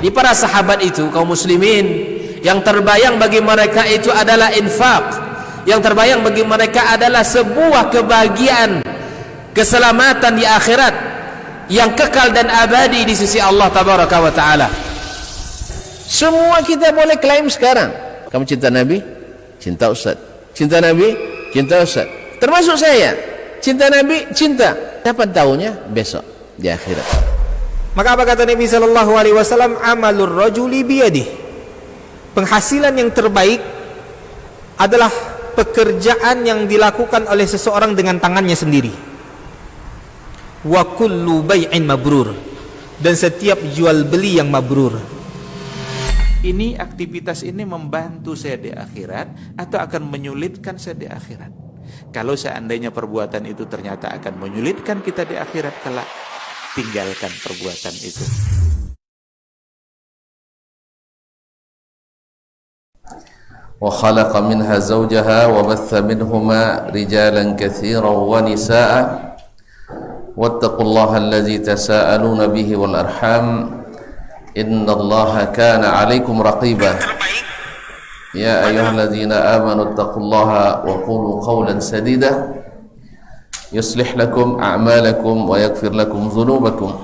Di para sahabat itu, kaum muslimin, yang terbayang bagi mereka itu adalah infak, yang terbayang bagi mereka adalah sebuah kebahagiaan, keselamatan di akhirat yang kekal dan abadi di sisi Allah tabaraka wa taala. Semua kita boleh klaim sekarang, kamu cinta Nabi, cinta Ustaz. Cinta Nabi, cinta Ustaz. Termasuk saya, cinta Nabi, cinta. Dapat tahunya besok di akhirat. Maka apa kata Nabi sallallahu alaihi wasallam? Amalur rajuli biyadihi. Penghasilan yang terbaik adalah pekerjaan yang dilakukan oleh seseorang dengan tangannya sendiri. Wa kullu bai'in mabrur. Dan setiap jual beli yang mabrur. Ini aktivitas ini membantu saya di akhirat atau akan menyulitkan saya di akhirat? Kalau seandainya perbuatan itu ternyata akan menyulitkan kita di akhirat kelak, tinggalkan perbuatan itu. Wa khalaqa minha zawjaha wa batha minhuma rijalan katsiran wa nisaa'a wattaqullaha allazi tasaaluna bihi wal arham innallaha kana 'alaikum raqiba. Ya ayyuhalladzina amanu taqullaha wa qulu qawlan sadida yuslih lakum a'malakum wa yaghfir lakum dhunubakum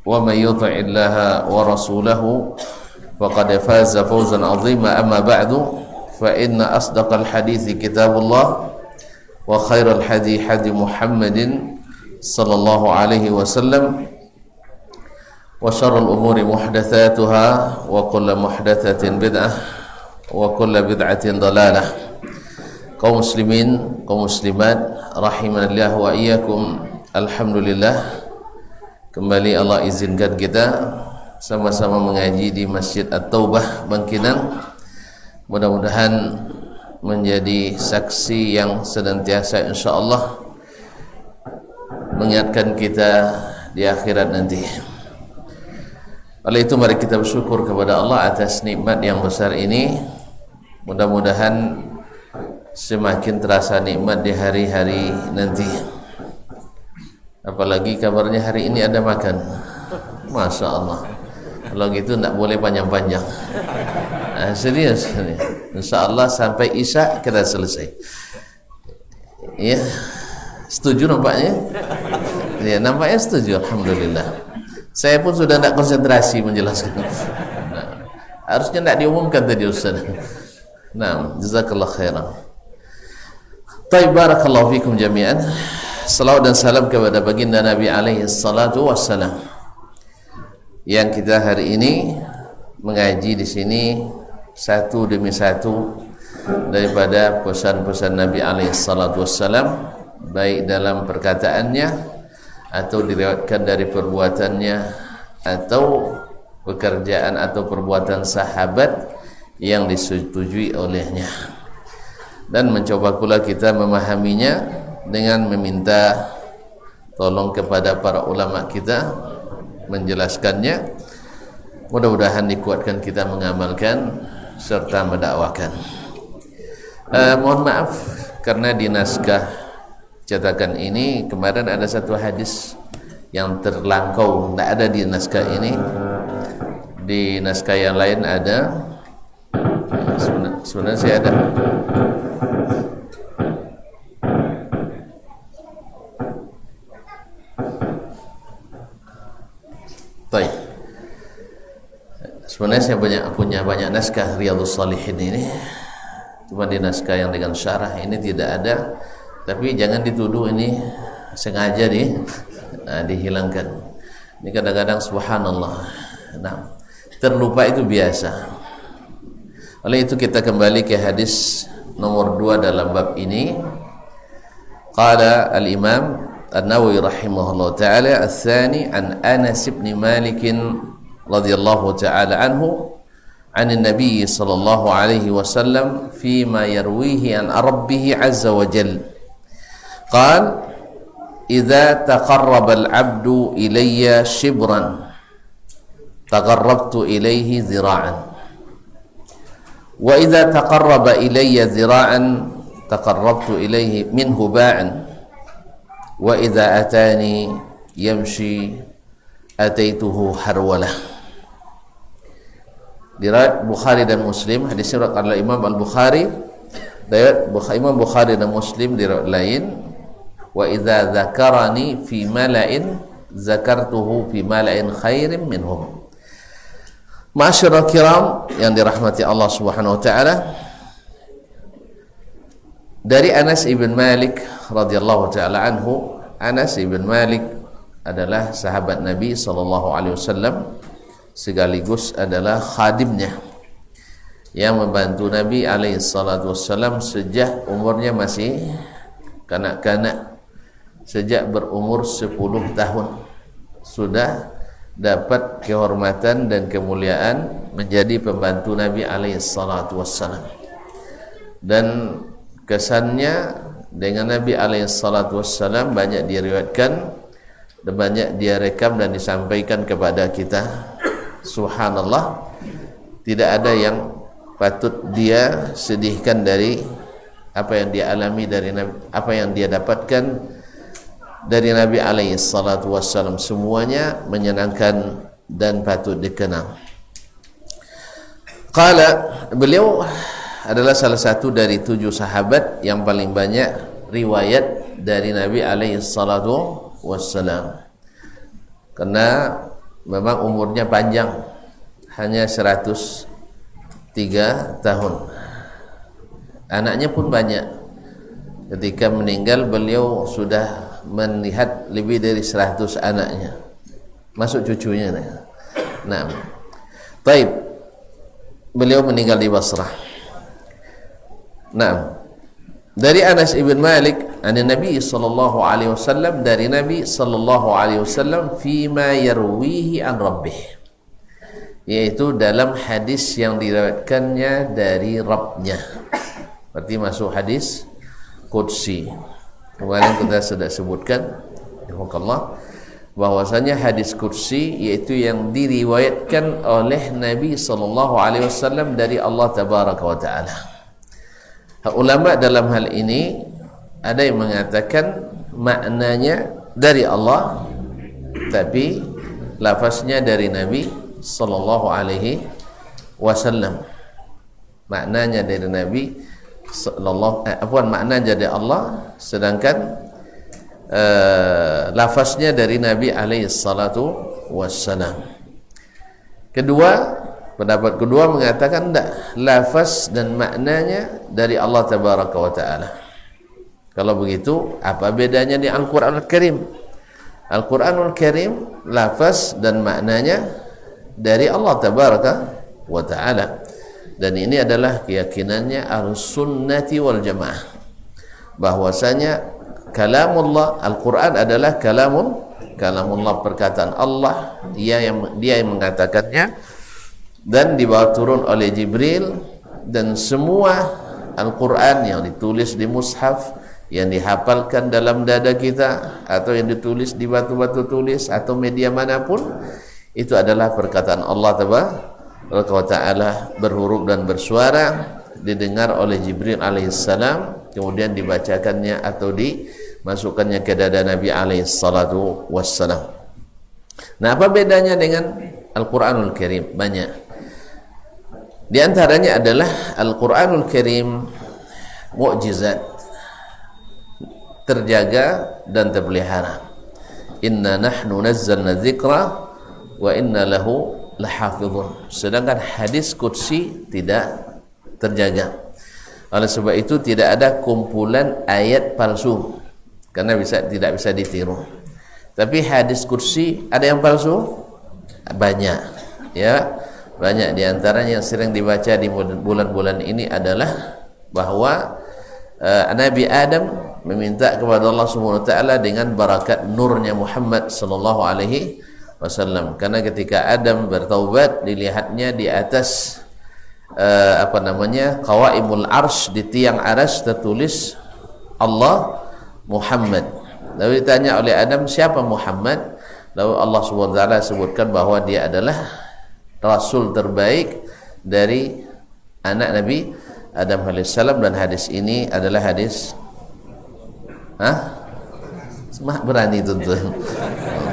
wa may yuti'illaha wa rasulahu faqad faza fawzan 'azima. Amma ba'du, fa inna asdaqal hadithi kitabullah wa khairal hadi hadi Muhammadin sallallahu alaihi wasallam wa syarrul umuri muhdatsatuha wa kullu muhdatsatin bid'ah wa kullu bid'atin dalalah. Kaum muslimin, kaum muslimat, rahimanallah wa iyyakum. Alhamdulillah, kembali Allah izinkan kita sama-sama mengaji di Masjid At-Taubah Bangkinang. Mudah-mudahan menjadi saksi yang senantiasa insyaallah mengingatkan kita di akhirat nanti. Oleh itu mari kita bersyukur kepada Allah atas nikmat yang besar ini. Mudah-mudahan semakin terasa nikmat di hari-hari nanti. Apalagi kabarnya hari ini ada makan. Masya Allah. Kalau gitu tidak boleh panjang-panjang. Serius. Insya Allah sampai Isya kita selesai. Ya, setuju nampaknya? Ya, nampaknya setuju. Alhamdulillah. Saya pun sudah tidak konsentrasi menjelaskan. Nah, harusnya tidak diumumkan tadi Ustaz. Nah, jazakallah khairan. Taib, barakallahu fikum jami'an. Salawat dan salam kepada baginda Nabi alaihi salatu wassalam. Yang kita hari ini mengaji di sini satu demi satu daripada pesan-pesan Nabi alaihi salatu wassalam, baik dalam perkataannya atau diriwayatkan dari perbuatannya atau pekerjaan atau perbuatan sahabat yang disetujui olehnya, dan mencoba pula kita memahaminya dengan meminta tolong kepada para ulama kita menjelaskannya. Mudah-mudahan dikuatkan kita mengamalkan serta mendakwakan. Mohon maaf karena di naskah cetakan ini kemarin ada satu hadis yang terlangkau, tidak ada di naskah ini. Di naskah yang lain ada. Sebenarnya saya ada. Baik. Sebenarnya saya punya banyak naskah Riyadhus Shalihin ini. Cuma di naskah yang dengan syarah ini tidak ada. Tapi jangan dituduh ini sengaja dihilangkan. Ini kadang-kadang subhanallah. Nah, terlupa itu biasa. Oleh itu kita kembali ke hadis nomor 2 dalam bab ini. Qala al-Imam An-Nawawi rahimahullah ta'ala al-thani an Anas ibn Malik radhiyallahu ta'ala anhu عن النبي صلى الله عليه وسلم فيما يرويه عن ربه عز وجل قال إذا تقرب العبد إلي شبرا تقربت إليه ذراعا وإذا تقرب إلي ذراعا تقربت إليه منه باعا وإذا أتاني يمشي أتيته حرولة. Diriwayat Bukhari dan Muslim, hadis riwayat oleh Imam Al-Bukhari, riwayat Imam Bukhari dan Muslim di riwayat lain, wa idza dzakarani fi mala'in zakartuhu fi mala'in khairin minhum. Ma'asyiral kiram yang dirahmati Allah Subhanahu wa taala, dari Anas ibn Malik radhiyallahu taala anhu. Anas ibn Malik adalah sahabat Nabi sallallahu alaihi wasallam, sekaligus adalah khadimnya yang membantu Nabi alaihi salatu wasallam sejak umurnya masih kanak-kanak. Sejak berumur 10 tahun sudah dapat kehormatan dan kemuliaan menjadi pembantu Nabi alaihi salatu wasallam. Dan kesannya dengan Nabi alaihi salatu wassalam banyak diriwayatkan dan banyak dia rekam dan disampaikan kepada kita. Subhanallah, tidak ada yang patut dia sedihkan dari apa yang dia alami dari Nabi, apa yang dia dapatkan dari Nabi alaihi salatu wassalam. Semuanya menyenangkan dan patut dikenang. Beliau adalah salah satu dari 7 sahabat yang paling banyak riwayat dari Nabi alaihi salatu wassalam, karena memang umurnya panjang, hanya 103 tahun. Anaknya pun banyak. Ketika meninggal beliau sudah melihat lebih dari 100 anaknya, masuk cucunya. Nah, baik, beliau meninggal di Basrah. Nah, dari Anas ibn Malik an Nabi sallallahu alaihi wasallam, dari Nabi sallallahu alaihi wasallam, fima yarwihi an rabbih, yaitu dalam hadis yang diriwayatkannya dari Rabbnya. Berarti masuk hadis qudsi. Kemarin kita sudah sebutkan, Allah, bahwasanya hadis qudsi yaitu yang diriwayatkan oleh Nabi sallallahu alaihi wasallam dari Allah tabaraka wa taala. Ulama dalam hal ini ada yang mengatakan maknanya dari Allah, tapi lafaznya dari Nabi sallallahu alaihi wasallam. Maknanya dari Nabi maknanya dari Allah, sedangkan lafaznya dari Nabi alaihi salatu wassalam. Pendapat kedua mengatakan tidak, lafaz dan maknanya dari Allah tabaraka wa taala. Kalau begitu, apa bedanya di Al-Qur'anul Karim? Al-Qur'anul Karim lafaz dan maknanya dari Allah tabaraka wa taala. Dan ini adalah keyakinannya Ahlussunnati wal Jamaah, bahwasanya kalamullah, Al-Qur'an adalah kalamullah, perkataan Allah, dia yang mengatakannya, dan dibawa turun oleh Jibril. Dan semua Al-Quran yang ditulis di mushaf, yang dihafalkan dalam dada kita, atau yang ditulis di batu-batu tulis atau media manapun, itu adalah perkataan Allah tabaraka wa ta'ala, berhuruf dan bersuara, didengar oleh Jibril alaihissalam, kemudian dibacakannya atau dimasukkannya ke dada Nabi alaihissalatu wassalam. Nah, apa bedanya dengan Al-Quranul Karim? Banyak. Di antaranya adalah Al-Quranul Karim mukjizat, terjaga dan terpelihara. Inna nahnu nazzalna dzikra wa inna lahu lahafizun. Sedangkan hadis qudsi tidak terjaga. Oleh sebab itu tidak ada kumpulan ayat palsu, karena tidak bisa ditiru. Tapi hadis qudsi ada yang palsu? Banyak, ya. Banyak. Di antaranya yang sering dibaca di bulan-bulan ini adalah bahwa Nabi Adam meminta kepada Allah Subhanahu wa taala dengan barakat nurnya Muhammad sallallahu alaihi wasallam. Karena ketika Adam bertaubat, dilihatnya di atas qawaimul arsh, di tiang arsy tertulis Allah Muhammad. Lalu ditanya oleh Adam, siapa Muhammad? Lalu Allah Subhanahu wa taala sebutkan bahwa dia adalah Rasul terbaik dari anak Nabi Adam alaihissalam. Dan hadis ini adalah hadis berani tuntun.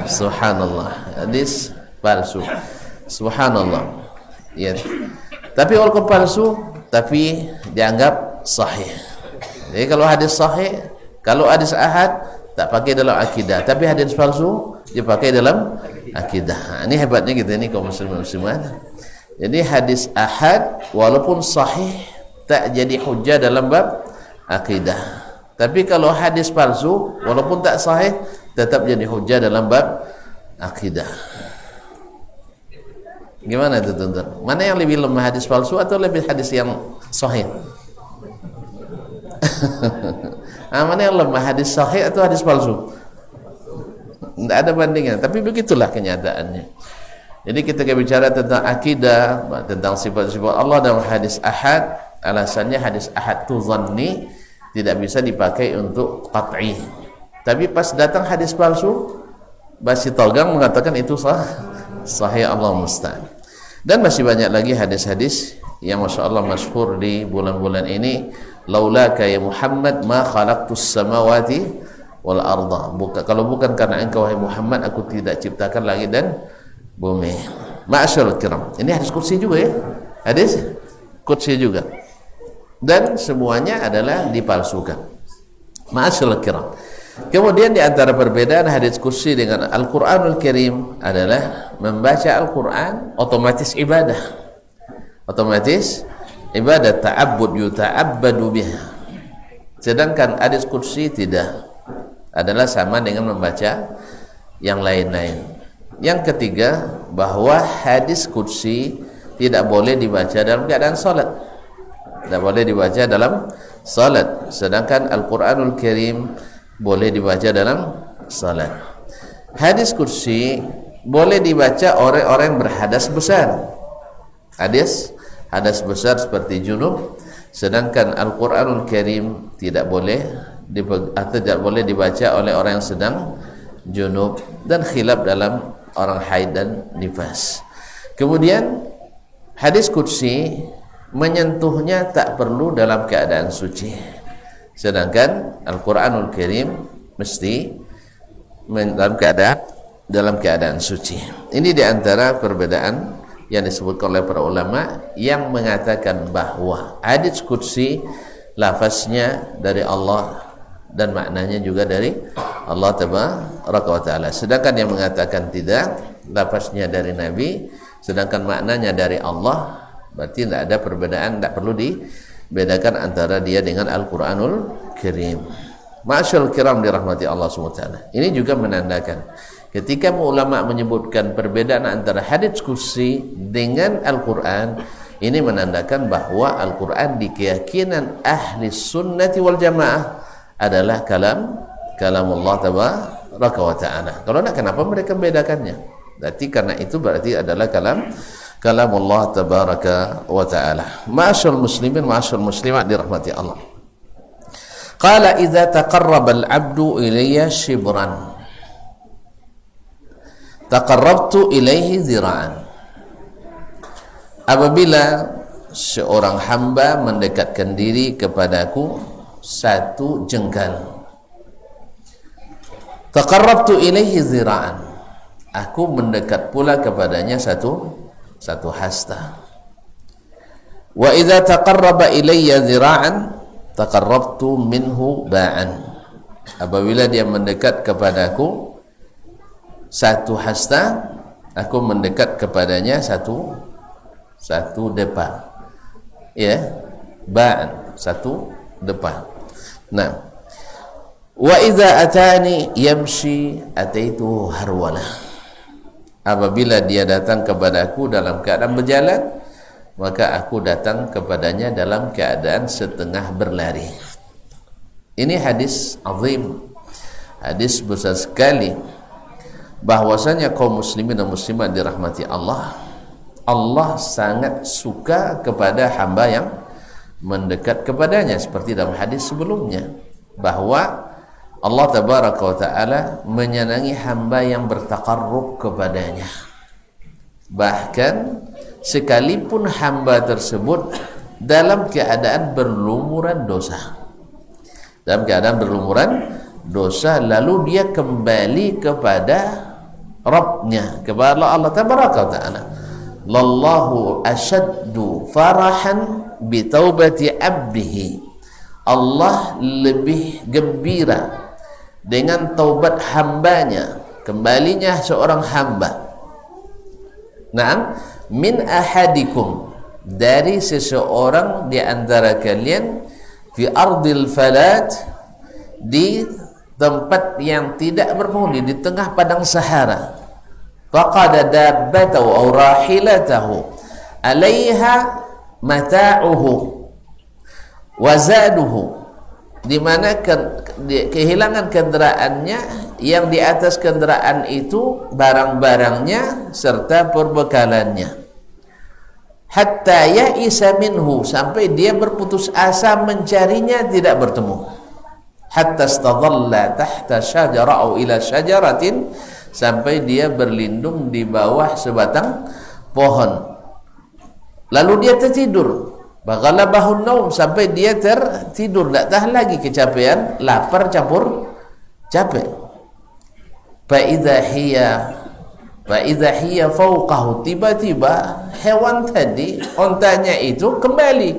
Subhanallah, hadis palsu. Subhanallah, Ya. Tapi walaupun palsu, tapi dianggap sahih. Jadi kalau hadis sahih, kalau hadis ahad tak pakai dalam akidah, tapi hadis palsu dipakai dalam akidah. Ini hebatnya kita ini kaum muslimin muslimat. Jadi hadis ahad walaupun sahih tak jadi hujjah dalam bab akidah. Tapi kalau hadis palsu walaupun tak sahih tetap jadi hujjah dalam bab akidah. Gimana itu tuan-tuan? Mana yang lebih lemah, hadis palsu atau lebih hadis yang sahih? Mana yang lemah, hadis sahih atau hadis palsu? Tidak ada bandingan, tapi begitulah kenyataannya. Jadi kita bicara tentang akidah, tentang sifat-sifat Allah dalam hadis ahad, alasannya hadis ahad itu zanni, tidak bisa dipakai untuk qat'i. Tapi pas datang hadis palsu, Basi Togang mengatakan itu sahih, Allah musta'an. Dan masih banyak lagi hadis-hadis yang Masya Allah masyhur di bulan-bulan ini. Laulaka ya Muhammad ma khalaqtus samawati wal arda. Kalau bukan karena engkau wahai Muhammad, aku tidak ciptakan langit dan bumi. Ma'asyarul kiram. Ini hadis qudsi juga ya. Hadis qudsi juga. Dan semuanya adalah dipalsukan. Ma'asyarul kiram. Kemudian di antara perbedaan hadis qudsi dengan Al-Qur'anul Karim adalah membaca Al-Qur'an otomatis ibadah. Otomatis ibadah, ta'abbud yuta'abbadu biha. Sedangkan hadis qudsi tidak, adalah sama dengan membaca yang lain-lain. Yang ketiga, bahwa hadis qudsi tidak boleh dibaca dalam keadaan salat. Tidak boleh dibaca dalam salat. Sedangkan Al-Qur'anul Karim boleh dibaca dalam salat. Hadis qudsi boleh dibaca oleh orang yang berhadas besar. Hadas besar seperti junub. Sedangkan Al-Qur'anul Karim tidak boleh dibaca oleh orang yang sedang junub, dan khilaf dalam orang haid dan nifas. Kemudian hadis qudsi menyentuhnya tak perlu dalam keadaan suci. Sedangkan Al-Qur'anul Karim mesti dalam keadaan suci. Ini diantara perbedaan yang disebutkan oleh para ulama yang mengatakan bahwa hadis qudsi lafaznya dari Allah dan maknanya juga dari Allah Tabaraka wa Ta'ala. Sedangkan yang mengatakan tidak, lafaznya dari Nabi sedangkan maknanya dari Allah, berarti tidak ada perbedaan, tidak perlu dibedakan antara dia dengan Al-Qur'anul Karim. Ma'asyarul kiram dirahmati Allah SWT. Ini juga menandakan ketika ulama menyebutkan perbedaan antara hadits qudsi dengan Al-Quran, ini menandakan bahwa Al-Quran di keyakinan ahli sunnati wal jamaah adalah kalamullah tabaraka wa ta'ala. Kalau tidak, kenapa mereka membedakannya? Berarti adalah kalamullah tabaraka wa ta'ala. Ma'asyarul muslimin, ma'asyarul muslimat dirahmati Allah. Qala idza taqarraba al-'abdu ilayya shibran taqarrabtu ilaihi zira'an. Apabila seorang hamba mendekatkan diri kepadaku satu jengkal, taqarrabtu ilaihi zira'an, aku mendekat pula kepadanya satu hasta. Wa idza taqarraba ilayya zira'an taqarrabtu minhu ba'an. Apabila dia mendekat kepadaku satu hasta, aku mendekat kepadanya satu depa. Ya, ba'an, satu depa. Nah, wa idza atani yamshi ataitu harwala. Apabila dia datang kepadaku dalam keadaan berjalan, maka aku datang kepadanya dalam keadaan setengah berlari. Ini hadis azim, hadis besar sekali, bahwasanya kaum muslimin dan muslimat dirahmati Allah, Allah sangat suka kepada hamba yang mendekat kepadanya, seperti dalam hadis sebelumnya bahwa Allah tabaraka wa ta'ala menyenangi hamba yang bertaqarrub kepadanya, bahkan sekalipun hamba tersebut dalam keadaan berlumuran dosa, lalu dia kembali kepada Rabbnya, kepada Allah tabaraka wa ta'ala, lallahu asyaddu farahan bi taubati abdihi. Allah lebih gembira dengan taubat hambanya, kembalinya seorang hamba. Naam, min ahadikum, dari seseorang di antara kalian, fi ardil falat, di tempat yang tidak berpenghuni, di tengah padang Sahara. Faqada dabbatahu aw rahilatahu 'alaiha mata'uhu wa zaduhu, di mana kehilangan kendaraannya, yang di atas kendaraan itu barang-barangnya serta perbekalannya. Hatta ya'isa minhu, sampai dia berputus asa mencarinya, tidak bertemu. Hatta istadalla tahta syajara au ila syajaratin, sampai dia berlindung di bawah sebatang pohon. Lalu dia tertidur. Baghalabahun naum, sampai dia tertidur, tidak tahan lagi, kecapean, lapar campur capek. Fa idza hiya fawqahu, tiba-tiba hewan tadi, ontanya itu kembali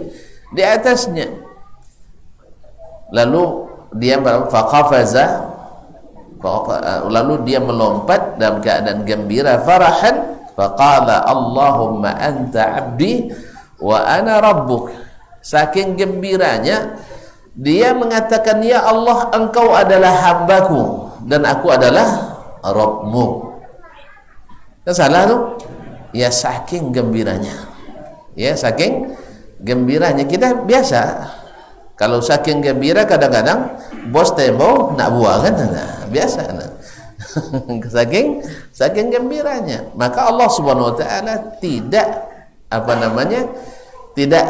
di atasnya. Lalu dia faqafaza, lalu dia melompat dalam keadaan gembira, farahan, faqala Allahumma anta abdi wa ana rabbuk. Saking gembiranya dia mengatakan, ya Allah, engkau adalah hambaku dan aku adalah Rabbmu. Kan salah tuh? Ya, saking gembiranya. Ya, saking gembiranya. Kita biasa kalau saking gembira, kadang-kadang bos tembok nak buang kan, nah, biasa nah. saking gembiranya. Maka Allah Subhanahu wa taala tidak tidak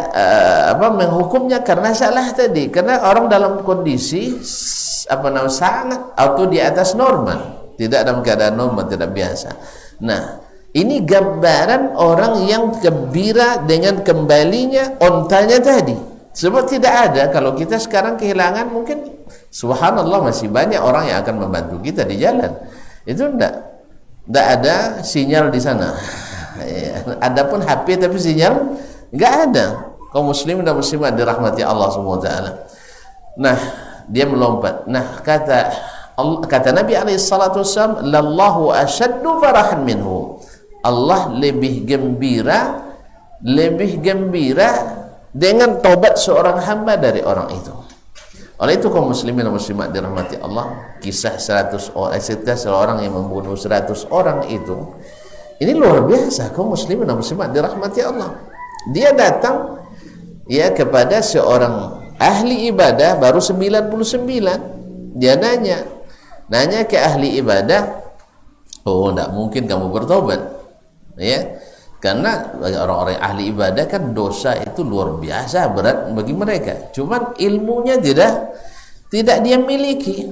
menghukumnya karena salah tadi, karena orang dalam kondisi sangat atau di atas normal, tidak dalam keadaan normal, tidak biasa. Nah, ini gambaran orang yang gembira dengan kembalinya ontanya tadi. Sebab tidak ada, kalau kita sekarang kehilangan, mungkin subhanallah masih banyak orang yang akan membantu kita di jalan. Itu tidak ada sinyal di sana. Adapun HP tapi sinyal enggak ada. Kaum muslimin dan muslimat dirahmati Allah Subhanahu wa taala. Nah, dia melompat. Nah, kata Nabi alaihi salatu wasallam, lallahu asyaddu farahan minhu. Allah lebih gembira dengan taubat seorang hamba dari orang itu. Oleh itu kaum muslimin dan muslimat dirahmati Allah, kisah 100 orang, seorang yang membunuh 100 orang itu, ini luar biasa kaum muslimin dan muslimat dirahmati Allah. Dia datang ya kepada seorang ahli ibadah baru 99. Dia nanya ke ahli ibadah, oh tidak mungkin kamu bertobat, ya, karena orang-orang ahli ibadah kan dosa itu luar biasa berat bagi mereka. Cuman ilmunya tidak dia miliki.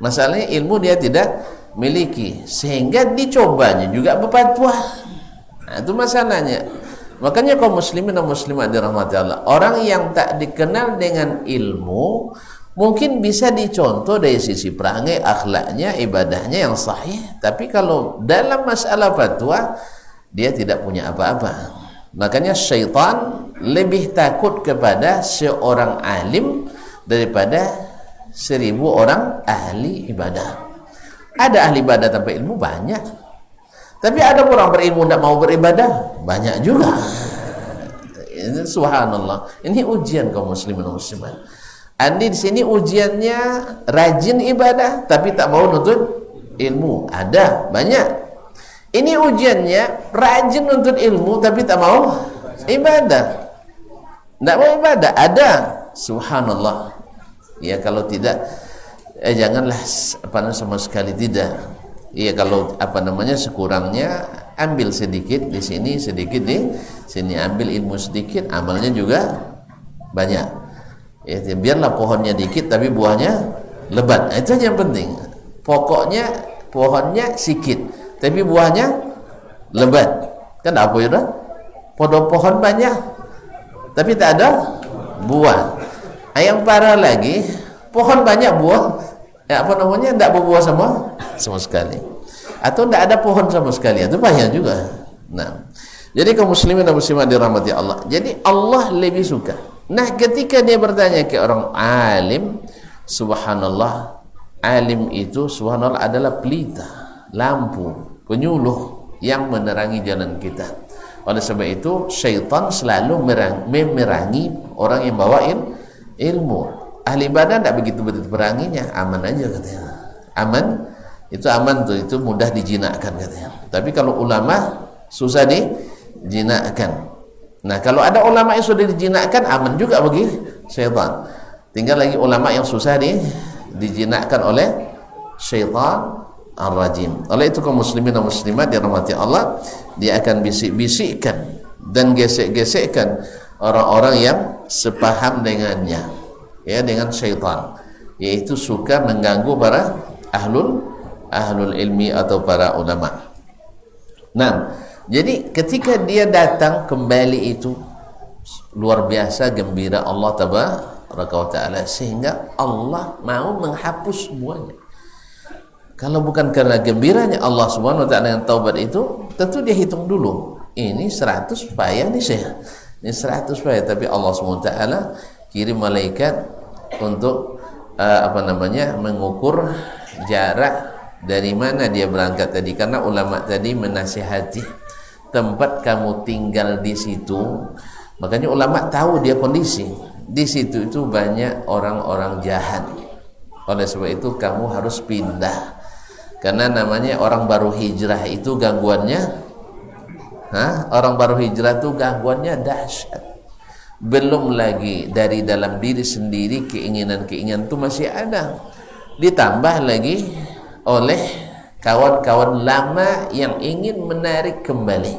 Masalahnya ilmu dia tidak miliki, sehingga dicobanya juga berfatwa. Nah, itu masalahnya. Makanya kaum muslimin dan muslimat dirahmati Allah, orang yang tak dikenal dengan ilmu mungkin bisa dicontoh dari sisi perangai, akhlaknya, ibadahnya yang sahih, tapi kalau dalam masalah fatwa dia tidak punya apa-apa. Makanya syaitan lebih takut kepada seorang alim daripada 1000 orang ahli ibadah. Ada ahli ibadah tanpa ilmu banyak, tapi ada orang berilmu tidak mau beribadah banyak juga. Ini subhanallah. Ini ujian kaum muslimin dan muslimat. Andi di sini ujiannya rajin ibadah tapi tak mau nuntut ilmu, ada banyak. Ini ujiannya rajin nuntut ilmu tapi tak mau ibadah, tidak mau ibadah, ada. Subhanallah. Ya, kalau tidak janganlah sama sekali tidak. Ya, kalau sekurangnya ambil sedikit di sini, sedikit di sini, ambil ilmu sedikit, amalnya juga banyak. Ya, biarlah pohonnya dikit tapi buahnya lebat. Itu yang penting. Pokoknya pohonnya sedikit tapi buahnya lebat. Kan apa ya? Pohon banyak tapi tak ada buah. Yang parah lagi, pohon banyak buah, tidak berbuah sama sekali, atau tidak ada pohon sama sekali, itu bahaya juga. Nah, Jadi kaum muslimin dan muslimat dirahmati Allah. Jadi Allah lebih suka. Nah, ketika dia bertanya ke orang alim, subhanallah, alim itu subhanallah adalah pelita, lampu, penyuluh yang menerangi jalan kita. Oleh sebab itu syaitan selalu memerangi orang yang bawa ilmu. Ahli ibadah tidak begitu peranginya, aman aja katanya. Aman, itu aman tuh, itu mudah dijinakkan katanya. Tapi kalau ulama susah dijinakkan. Nah, kalau ada ulama yang sudah dijinakkan, aman juga bagi syaitan. Tinggal lagi ulama yang susah dijinakkan oleh syaitan ar-rajim. Oleh itu kaum muslimin dan muslimat dirahmati Allah, dia akan bisik-bisikkan dan gesek-gesekkan orang-orang yang sepaham dengannya, ya, dengan syaitan, yaitu suka mengganggu para ahlul ilmi atau para ulama. Nah, jadi ketika dia datang kembali itu luar biasa gembira Allah tabaraka wa taala, sehingga Allah mau menghapus semuanya. Kalau bukan karena gembiranya Allah Subhanahu wa taala dengan taubat itu, tentu dia hitung dulu. Ini 100 payah nih saya. Ini 100 payah, tapi Allah Subhanahu wa taala kirim malaikat untuk mengukur jarak dari mana dia berangkat tadi, karena ulama tadi menasihati tempat kamu tinggal di situ. Makanya ulama tahu dia kondisi di situ itu banyak orang-orang jahat. Oleh sebab itu kamu harus pindah, karena namanya orang baru hijrah itu gangguannya, orang baru hijrah itu gangguannya dahsyat. Belum lagi dari dalam diri sendiri keinginan-keinginan itu masih ada, ditambah lagi oleh kawan-kawan lama yang ingin menarik kembali,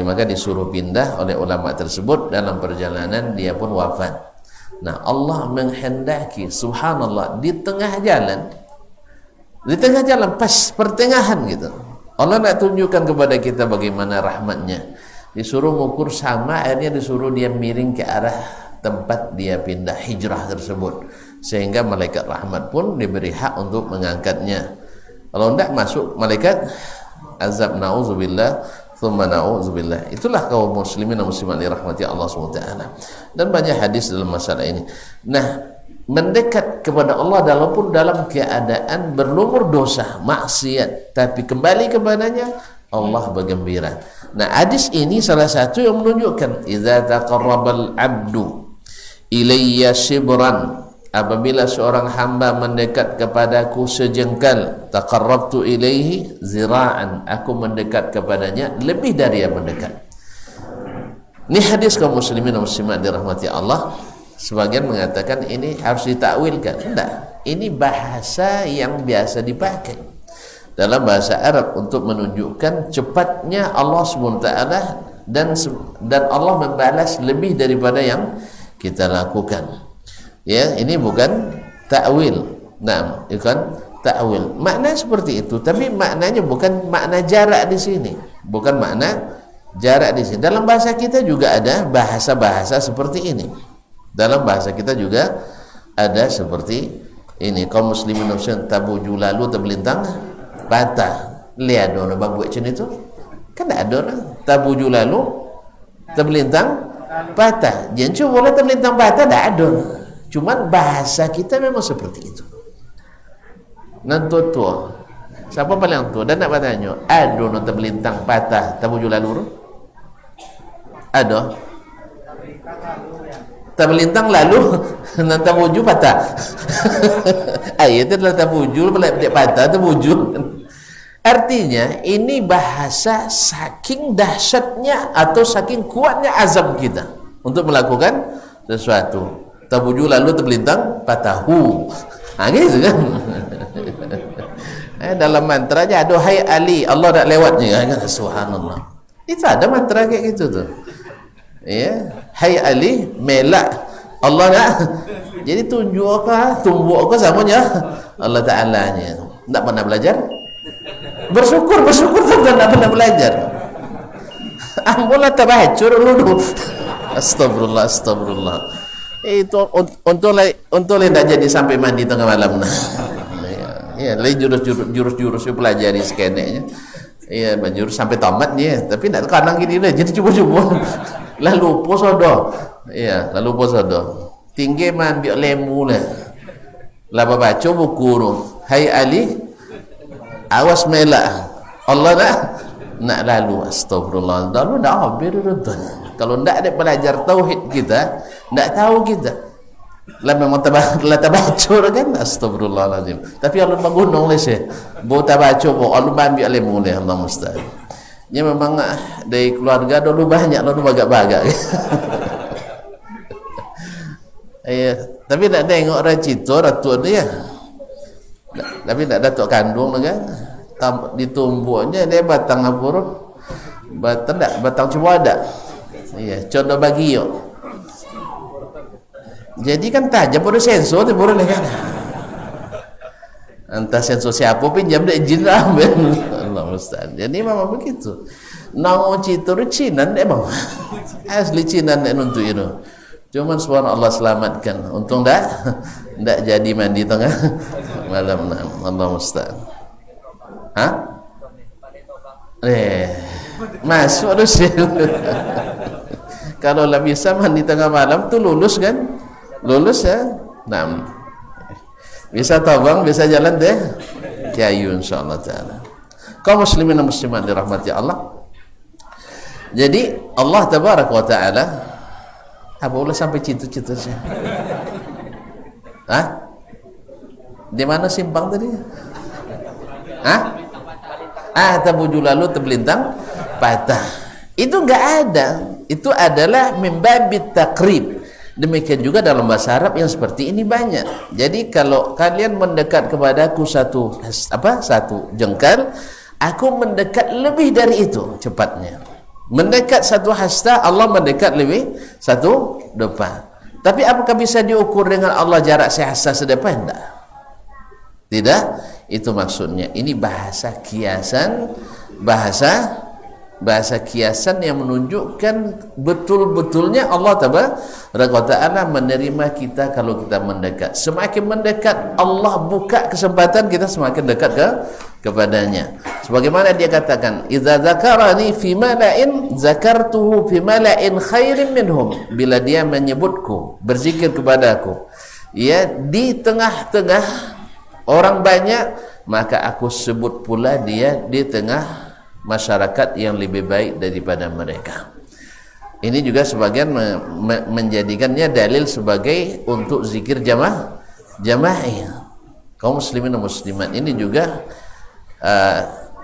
maka disuruh pindah oleh ulama tersebut. Dalam perjalanan dia pun wafat. Nah, Allah menghendaki subhanallah di tengah jalan pas pertengahan gitu, Allah nak tunjukkan kepada kita bagaimana rahmatnya. Disuruh mengukur sama, akhirnya disuruh dia miring ke arah tempat dia pindah hijrah tersebut, sehingga malaikat rahmat pun diberi hak untuk mengangkatnya. Kalau tidak masuk malaikat azab, na'udzubillah tsumma na'udzubillah. Itulah kaum muslimin dan muslimat dirahmati Allah SWT. Dan banyak hadis dalam masalah ini. Nah, mendekat kepada Allah walaupun dalam keadaan berlumur dosa, maksiat, tapi kembali kepadanya, Allah bergembira. Nah, hadis ini salah satu yang menunjukkan idza taqarrabal abdu ilayya shibran, apabila seorang hamba mendekat kepadaku sejengkal, taqarrabtu ilaihi zira'an, aku mendekat kepadanya lebih dari yang mendekat. Ini hadis kaum muslimin dan muslimat dirahmati Allah. Sebagian mengatakan ini harus ditakwilkan. Tidak, ini bahasa yang biasa dipakai dalam bahasa Arab untuk menunjukkan cepatnya Allah SWT dan Allah membalas lebih daripada yang kita lakukan. Ya, ini bukan takwil. Nah, bukan takwil. Makna seperti itu, tapi maknanya bukan makna jarak di sini. Bukan makna jarak di sini. Dalam bahasa kita juga ada bahasa-bahasa seperti ini. Dalam bahasa kita juga ada seperti ini. Kaum muslimin muslimat tabuju lalu terbelintang patah. Lihat orang buat macam itu. Kan ada orang tabuju lalu terbelintang patah. Jangan cuba boleh terbelintang patah, tak ada. Cuman bahasa kita memang seperti itu. Nanti tua. Siapa paling tua? Dan nak bertanya, ada orang terbelintang patah tabuju lalu? Ada. Terbelintang lalu nanti tabuju patah. Ayat itu adalah tabuju, patah tabuju. Artinya ini bahasa saking dahsyatnya atau saking kuatnya azab kita untuk melakukan sesuatu. Tabuju lalu terbelintang patahu. Gitu kan. Dalam mantra aja ada hai Ali, Allah dah lewatnya kan, subhanallah. Itu ada mantra kayak gitu tuh. Ya, hai Ali melak Allah nak. Jadi tumbuk ke samanya Allah Ta'ala-nya. Tak pernah belajar? Bersyukur tak pernah belajar. Ambola tabahacur dulu. Astagfirullah. Itu untuk tidak jadi sampai mandi tengah malam. Ya, lain jurus-jurus pelajari skenenya. Iya, banjur sampai tamat dia, tapi nak kadang gini dah, jadi cuba-cuba. Lalu posodo. Iya, lalu posodo. Tinggi man biar lemu lah. Laba baca buku tu. Hai Ali, awas melak. Allah nak lalu. Astagfirullah. Lalu dah habis tu. Kalau ndak ada belajar tauhid kita, ndak tahu kita. Lah memang tabaco kan, astagfirullahalazim. Tapi Allah menggunung le syekh. Bo tabaco bo Allah ambil lemu le, Allah musta'an. Nya memang dari keluarga dulu banyak lalu bagak-bagak. Ya, tapi tak tengok racito ratu dia. Tapi tak datuk kandung kan. Ditumbuknya dia batang apa? Batang cuma ada. Iya, contoh bagi yo. Jadi kan tajam pada sensor tu boleh kan. Entah sensor siapa pinjam dia izin lah. Allah musta'an. Jadi memang begitu. Nang citor cinan emang. Asli cinan untuk itu. Cuman suara Allah selamatkan. Untung dah jadi mandi tengah malam. Allah musta'an. Hah? Masuk terus. Kalau lah bisa mandi tengah malam tu lulus kan? Lulus ya. Nah. Bisa tabang, bisa jalan deh. Kiayu insyaallah taala. Kaum muslimin dan muslimat dirahmati Allah. Jadi Allah tabaraka wa taala apa boleh sampai citu-citu saja. Hah? Di mana simpang tadi? Hah? Tabuju lalu terbelintang patah. Itu enggak ada. Itu adalah mimbabit takrib. Demikian juga dalam bahasa Arab yang seperti ini banyak. Jadi kalau kalian mendekat kepadaku satu jengkal, aku mendekat lebih dari itu cepatnya. Mendekat satu hasta, Allah mendekat lebih satu depan. Tapi apakah bisa diukur dengan Allah jarak sehasta sedepan? Tidak. Itu maksudnya. Ini bahasa kiasan, bahasa kiasan yang menunjukkan betul-betulnya Allah Ta'ala menerima kita kalau kita mendekat. Semakin mendekat Allah buka kesempatan kita semakin dekat kepadanya. Sebagaimana dia katakan, "Idza dzakarani fi mala'in zakartuhu fi mala'in khairin minhum." Bila dia menyebutku, berzikir kepadaku, ya di tengah-tengah orang banyak, maka aku sebut pula dia di tengah masyarakat yang lebih baik daripada mereka. Ini juga sebagian menjadikannya dalil sebagai untuk zikir jama'i. Kaum muslimin dan muslimat ini juga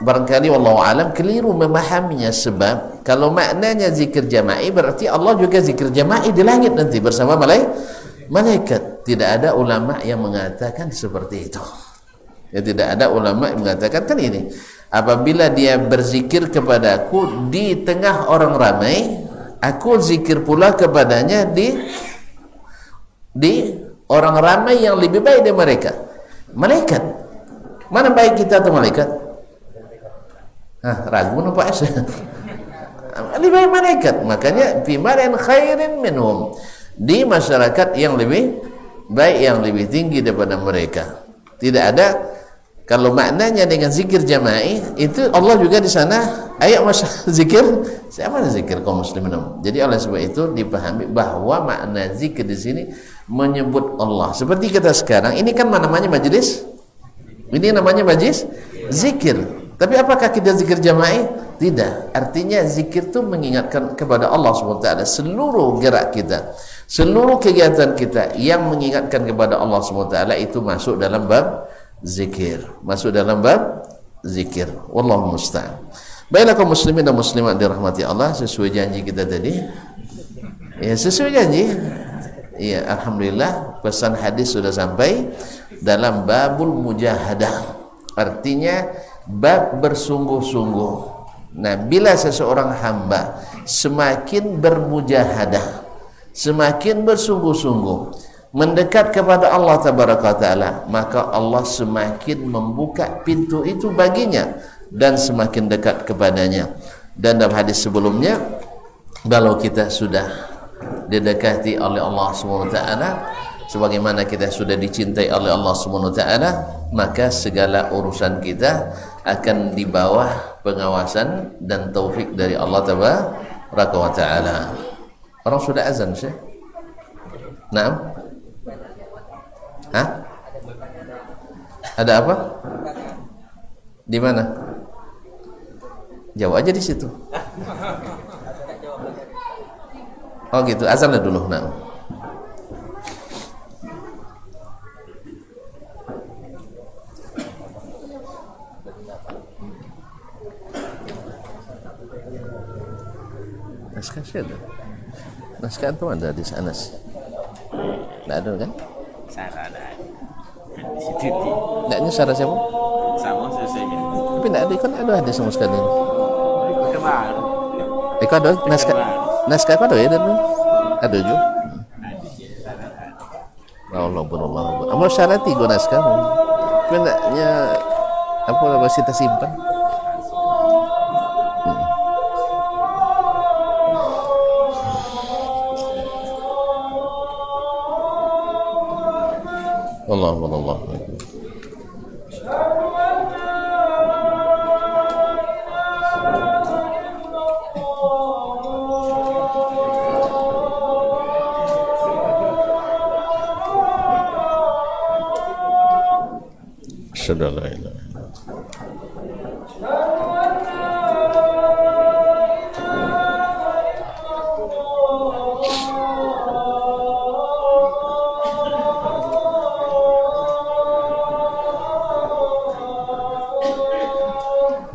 barangkali wallahu alam keliru memahaminya, sebab kalau maknanya zikir jama'i berarti Allah juga zikir jama'i di langit nanti bersama malaikat. Tidak ada ulama yang mengatakan seperti itu. Ya, tidak ada ulama yang mengatakan kan ini. Apabila dia berzikir kepadaku di tengah orang ramai, aku zikir pula kepadanya di orang ramai yang lebih baik dari mereka. Malaikat. Mana baik kita atau malaikat? Ragu nampak saya. Lebih baik malaikat. Makanya fi mala'in khairin minhum. Di masyarakat yang lebih baik, yang lebih tinggi daripada mereka. Tidak ada. Kalau maknanya dengan zikir jama'i itu Allah juga di sana ayat zikir siapa yang zikir kaum muslimin. Jadi oleh sebab itu dipahami bahwa makna zikir di sini menyebut Allah. Seperti kita sekarang ini kan namanya majlis. Ini namanya majlis zikir. Tapi apakah kita zikir jama'i? Tidak. Artinya zikir itu mengingatkan kepada Allah SWT. Seluruh gerak kita, seluruh kegiatan kita yang mengingatkan kepada Allah SWT itu masuk dalam bab zikir, masuk dalam bab zikir. Wallahu musta'an. Baiklah kaum muslimin dan muslimat dirahmati Allah, sesuai janji kita tadi. Ya, sesuai janji. Ya, alhamdulillah pesan hadis sudah sampai dalam babul mujahadah. Artinya bab bersungguh-sungguh. Nah, bila seseorang hamba semakin bermujahadah, semakin bersungguh-sungguh mendekat kepada Allah Tabaraka Ta'ala, maka Allah semakin membuka pintu itu baginya dan semakin dekat kepadanya. Dan dalam hadis sebelumnya, kalau kita sudah didekati oleh Allah SWT, sebagaimana kita sudah dicintai oleh Allah SWT, maka segala urusan kita akan di bawah pengawasan dan taufik dari Allah Tabaraka wa Ta'ala. Orang sudah azan sih. Naam? Hah? Ada apa? Di mana? Jawab aja di situ. Oh gitu, azanlah dulu. Naam. Naskah ada. Naskah itu ada di sana sih. Tidak ada kan? Sarah ada. Di situ di. Tidak ini Sarah siapa? Sama selesai ini. Tapi tidak ada kan, ada sama sekali. Kemarin. Eko ada naskah. Naskah apa ada ya? Ada juga. Allah Allah. Amal syarat 3 naskah. Tapi tidaknya apa masih kita simpan? Allah. Asyhadu an la ilaha illallah.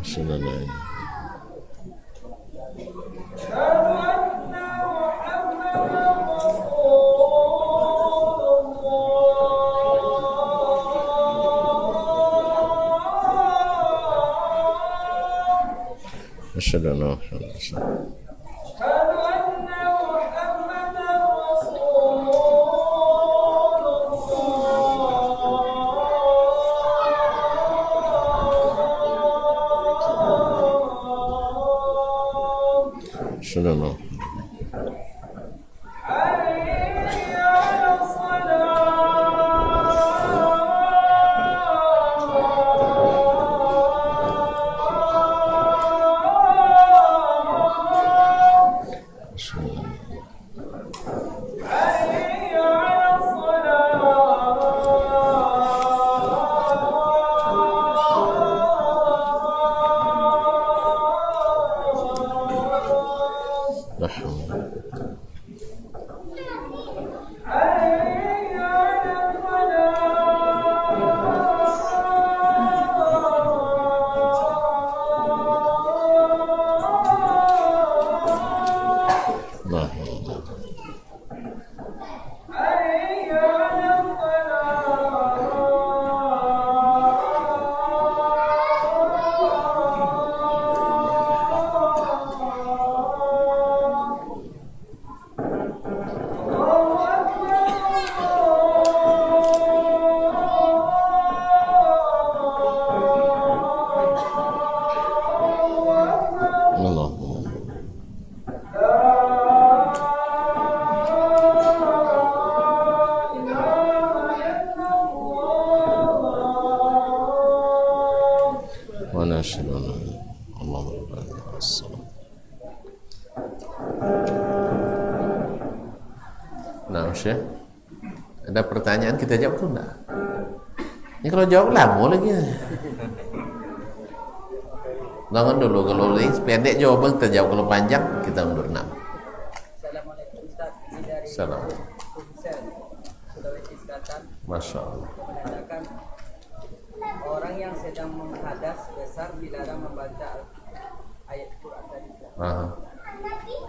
Asyhadu an la ilaha illallah. Asyhadu an la Nah, Syekh, ada pertanyaan kita jawab tuh enggak? Ini kalau jawab lama lagi. Jangan dulu, kalau ini pendek jawaban kita jawab, kalau panjang kita mundur. Assalamualaikum Ustaz, ini dari Assalamualaikum. Sulawesi Selatan. Masya Allah. Mengatakan orang yang sedang menghadas besar dilarang membaca ayat Quran tadi. Aha.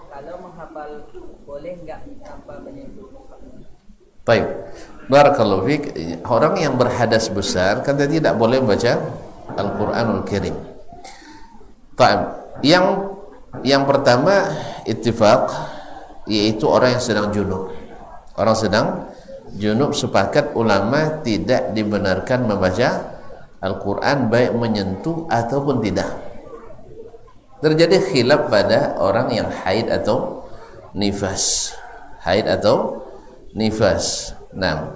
Kalau menghafal boleh nggak tanpa menyentuh muka? Baik. Barakallahu fiik. Orang yang berhadas besar kan tidak boleh baca Al-Qur'anul Karim. Yang pertama ittifaq, yaitu orang yang sedang junub. Orang sedang junub, sepakat ulama tidak dibenarkan membaca Al-Quran baik menyentuh ataupun tidak. Terjadi khilaf pada orang yang haid atau nifas. Haid atau nifas. Nah,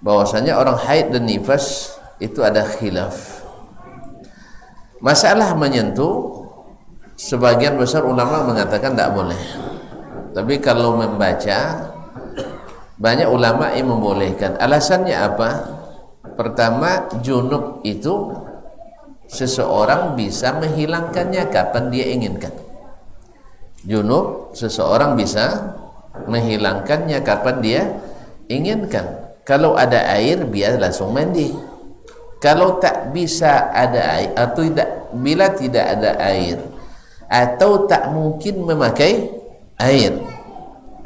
bahwasanya orang haid dan nifas itu ada khilaf. Masalah menyentuh, sebagian besar ulama mengatakan tidak boleh. Tapi kalau membaca, banyak ulama yang membolehkan. Alasannya apa? Pertama, junub itu seseorang bisa menghilangkannya kapan dia inginkan. Junub, seseorang bisa menghilangkannya kapan dia inginkan. Kalau ada air, biar langsung mandi. Kalau tak bisa ada air, atau tidak, bila tidak ada air, atau tak mungkin memakai air,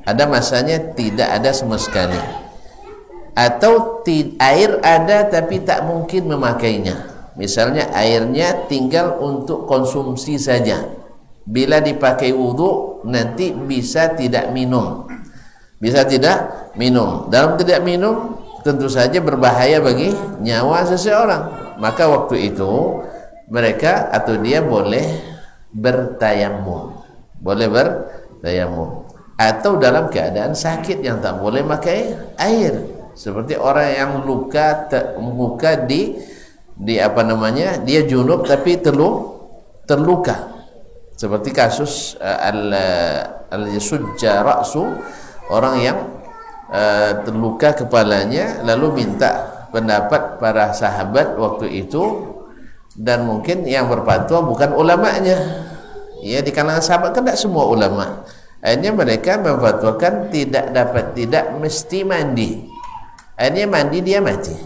ada masanya tidak ada sama sekali, atau air ada tapi tak mungkin memakainya. Misalnya airnya tinggal untuk konsumsi saja, bila dipakai wudhu nanti bisa tidak minum, bisa tidak minum. Dalam tidak minum tentu saja berbahaya bagi nyawa seseorang. Maka waktu itu mereka atau dia boleh bertayamum, boleh bertayamum. Atau dalam keadaan sakit yang tak boleh pakai air, seperti orang yang luka di apa namanya, dia junub tapi terluka, seperti kasus al-yasujja ra'su, orang yang terluka kepalanya lalu minta pendapat para sahabat waktu itu, dan mungkin yang berfatwa bukan ulamanya. Ya, di kalangan sahabat kan tidak semua ulama. Akhirnya mereka memfatwakan tidak mesti mandi. Akhirnya mandi, dia mati.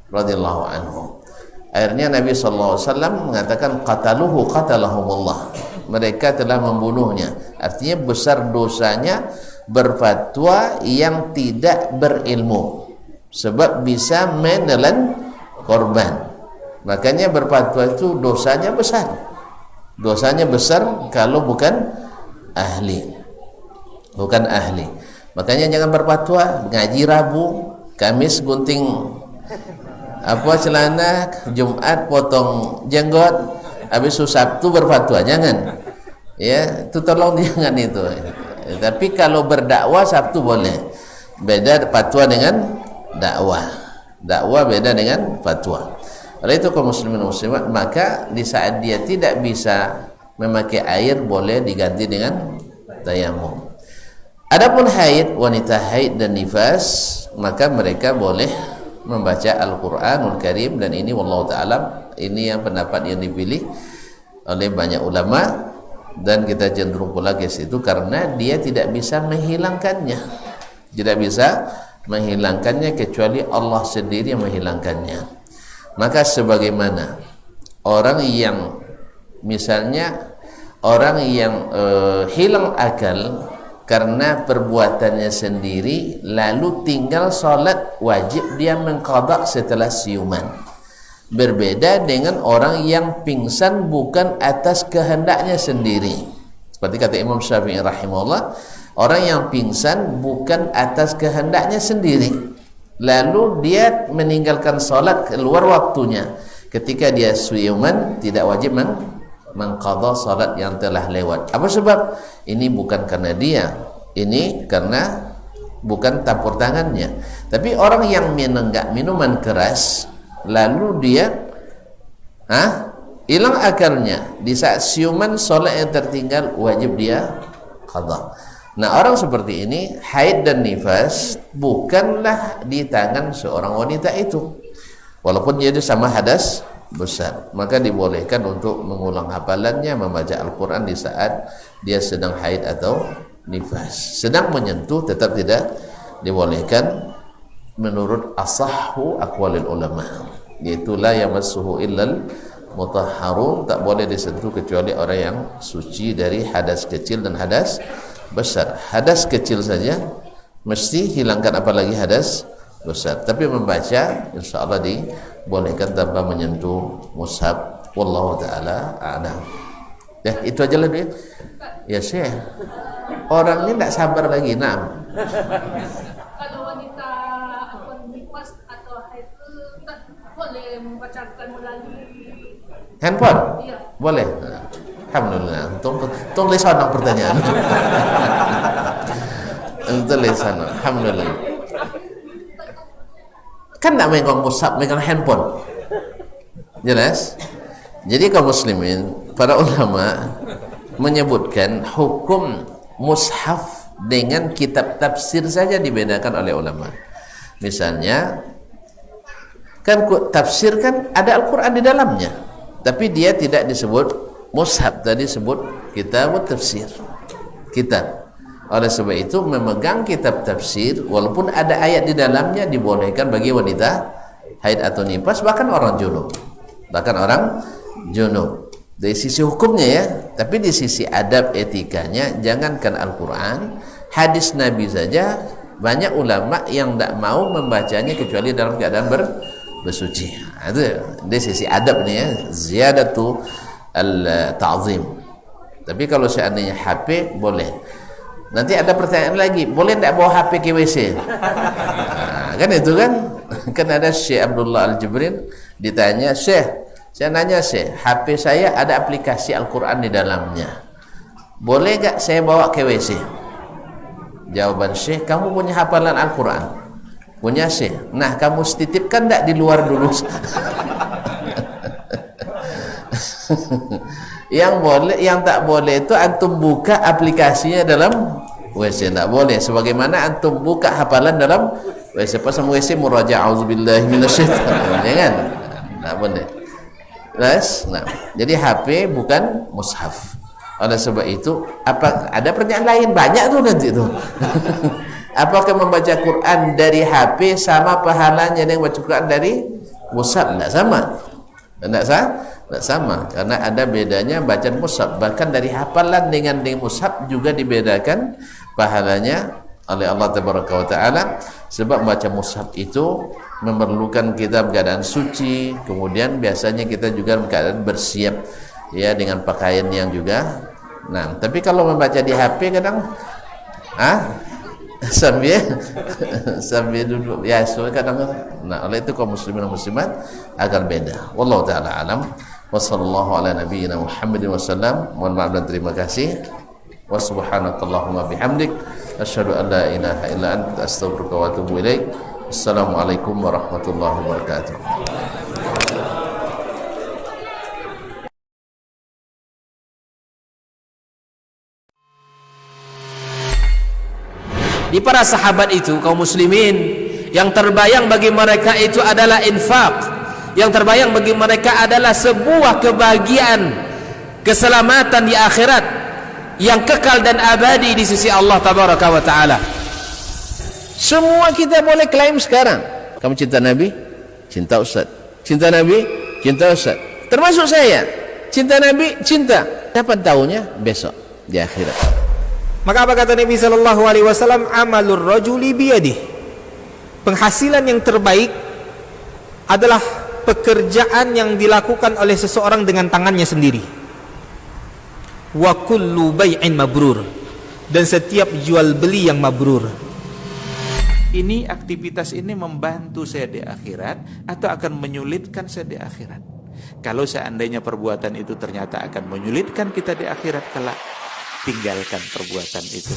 Radhiyallahu anhu. Akhirnya Nabi sallallahu alaihi wasallam mengatakan qataluhu qatalahumullah. Mereka telah membunuhnya. Artinya besar dosanya berfatwa yang tidak berilmu, sebab bisa menelan korban. Makanya berfatwa itu dosanya besar. Dosanya besar kalau bukan ahli. Bukan ahli. Makanya jangan berfatwa ngaji Rabu, Kamis gunting celana, Jumat potong jenggot, habis Sabtu berfatwa, jangan. Ya, itu tolong jangan itu. Tapi kalau berdakwah Sabtu boleh. Beda fatwa dengan dakwah. Dakwah beda dengan fatwa. Oleh itu kaum muslimin muslimat, maka di saat dia tidak bisa memakai air, boleh diganti dengan tayamum. Adapun haid, wanita haid dan nifas, maka mereka boleh membaca Al-Qur'anul Karim, dan ini wallahu ta'ala, ini yang pendapat yang dipilih oleh banyak ulama, dan kita cenderung pula ke situ karena dia tidak bisa menghilangkannya. Tidak bisa menghilangkannya kecuali Allah sendiri yang menghilangkannya. Maka sebagaimana orang yang misalnya orang yang hilang akal karena perbuatannya sendiri, lalu tinggal sholat, wajib dia mengqadha setelah siuman. Berbeda dengan orang yang pingsan bukan atas kehendaknya sendiri. Seperti kata Imam Syafi'i rahimahullah, orang yang pingsan bukan atas kehendaknya sendiri, lalu dia meninggalkan sholat keluar waktunya. Ketika dia siuman, tidak wajib mengqadha salat yang telah lewat. Apa sebab? Ini bukan karena dia, ini karena bukan campur tangannya. Tapi orang yang menenggak minuman keras, lalu dia hilang akalnya, di saat siuman salat yang tertinggal, wajib dia qadha. Nah, orang seperti ini haid dan nifas bukanlah di tangan seorang wanita itu, walaupun dia sama hadas besar, maka dibolehkan untuk mengulang hafalannya, membaca Al-Quran di saat dia sedang haid atau nifas. Sedang menyentuh tetap tidak dibolehkan menurut asahhu aqwalil ulama, yaitu la yamassuhu illal mutahharun, tak boleh disentuh kecuali orang yang suci dari hadas kecil dan hadas besar. Hadas kecil saja mesti hilangkan, apalagi hadas besar. Tapi membaca insyaallah dibolehkan tanpa menyentuh mushaf. Wallahu taala a'lam. Ya, itu aja lah dia. Ya, Syekh. Orang ini tidak sabar lagi. Nah, kalau wanita nifas atau haid tak boleh membacakan melalui handphone? Iya. Boleh. Alhamdulillah. Tong lisan pertanyaan. Untuk lisan. Alhamdulillah. Kan nak megang mushaf, megang handphone. Jelas? Jadi kaum muslimin, para ulama menyebutkan hukum mushaf dengan kitab tafsir saja dibedakan oleh ulama. Misalnya kan tafsir kan ada Al-Quran di dalamnya, tapi dia tidak disebut mushaf, tadi disebut kitab tafsir, kitab. Oleh sebab itu memegang kitab tafsir walaupun ada ayat di dalamnya dibolehkan bagi wanita haid atau nifas, bahkan orang junub, dari sisi hukumnya ya. Tapi di sisi adab etikanya, jangankan Al-Quran, hadis Nabi saja banyak ulama yang tidak mau membacanya kecuali dalam keadaan bersuci. Itu dari sisi adab nih ya, ziyadatu al-ta'zim. Tapi kalau seandainya HP boleh. Nanti ada pertanyaan lagi, boleh tidak bawa HP ke WC? Nah, kan itu kan ada Syekh Abdullah Al-Jibrin ditanya, Syekh, saya nanya Syekh, HP saya ada aplikasi Al-Quran di dalamnya, boleh gak saya bawa ke WC? Jawaban Syekh, kamu punya hafalan Al-Quran? Punya Syekh. Nah, kamu titipkan tidak di luar dulu? Yang boleh, yang tak boleh itu antum buka aplikasinya dalam WC, tidak boleh. Sebagaimana antum buka hafalan dalam WC, pas sama WC muraja auzubillahi minasyaitonir, jangan, tidak boleh. Nah, jadi HP bukan mushaf. Oleh sebab itu, apa ada pertanyaan lain banyak tuh nanti tuh. Apakah membaca Quran dari HP sama pahalanya dengan baca Quran dari mushaf? Tidak sama. Tidak sama, karena ada bedanya bacaan mushaf. Bahkan dari hafalan dengan mushaf juga dibedakan pahalanya oleh Allah Tabaraka wa Ta'ala. Sebab baca mushaf itu memerlukan kita keadaan suci, kemudian biasanya kita juga keadaan bersiap ya dengan pakaian yang juga. Nah, tapi kalau membaca di HP kadang sambil duduk ya, so kadang. Nah, oleh itu kaum muslimin dan muslimat agar beda. Wallahu taala alam. Wassallallahu ala nabiyyina Muhammadin wasallam. Mohon maaf dan terima kasih. Wa subhanakallahumma bihamdik asyhadu an la ilaha illa anta astaghfiruka wa atubu ilaik. Assalamualaikum warahmatullahi wabarakatuh. Di para sahabat itu kaum muslimin, yang terbayang bagi mereka itu adalah infak. Yang terbayang bagi mereka adalah sebuah kebahagiaan, keselamatan di akhirat yang kekal dan abadi di sisi Allah Tabaraka wa Ta'ala. Semua kita boleh klaim sekarang. Kamu cinta Nabi? Cinta Ustaz. Cinta Nabi? Cinta Ustaz. Termasuk saya. Cinta Nabi? Cinta. Kapan tahunya? Besok di akhirat. Maka apa kata Nabi sallallahu alaihi wasallam? Amalur rajuli biyadihi. Penghasilan yang terbaik adalah pekerjaan yang dilakukan oleh seseorang dengan tangannya sendiri. Wa kullu bai'in mabrur, dan setiap jual beli yang mabrur. Ini aktivitas ini membantu saya di akhirat atau akan menyulitkan saya di akhirat? Kalau seandainya perbuatan itu ternyata akan menyulitkan kita di akhirat kelak, tinggalkan perbuatan itu.